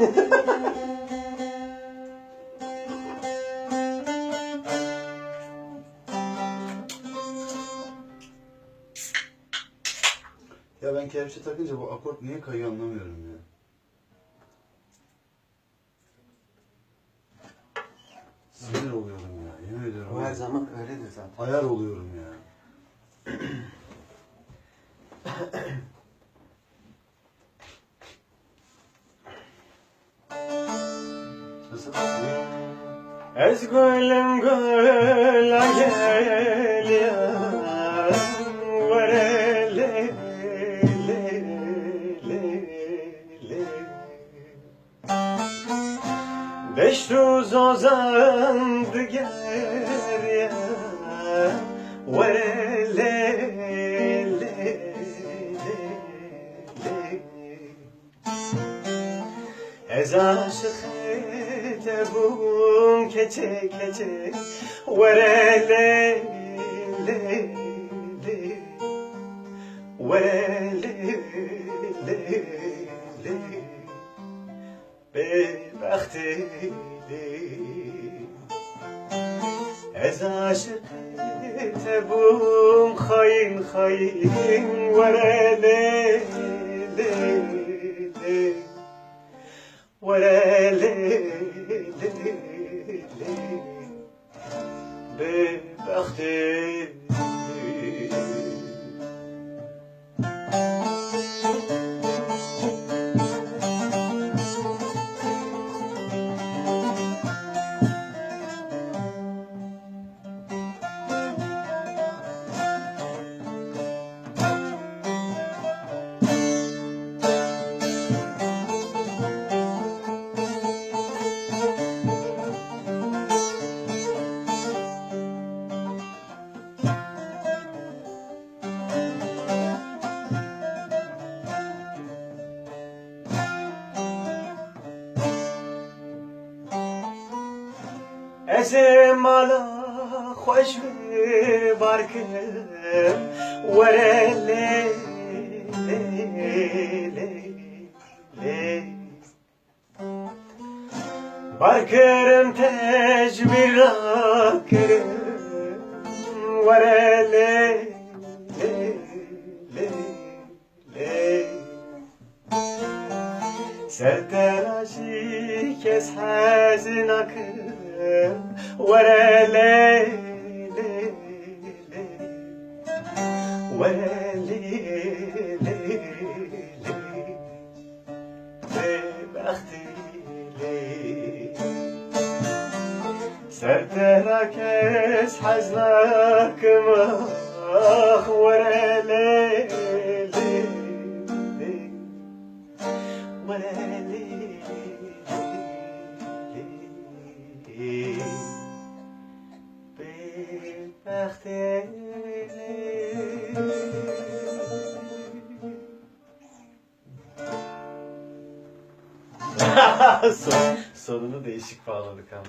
Ya ben kepçe takınca bu akort niye kayıyor anlamıyorum ya. Sinir oluyorum ya, yemin ediyorum. O her zaman öyledir zaten. Ayar oluyorum ya. Nasıl? Ez gülüm güla geliyor, vere le le le le. 500 ozandı geriye, vere le le le le. Ez aşık tebum keçe keçe, vere le le le, vere le le le, bedbaxti ez aşık tebum hain hain, vere le le le, ولا ليل ببختي. اسم على خوش باركم ورا لي باركرم تجبير راكرم ورا لي سرتراشي كس حزنكم ورا لي ورا لي ببختي لي سرتركس حزنكم ورا لي ورا لي Sonunu değişik bağladık ama.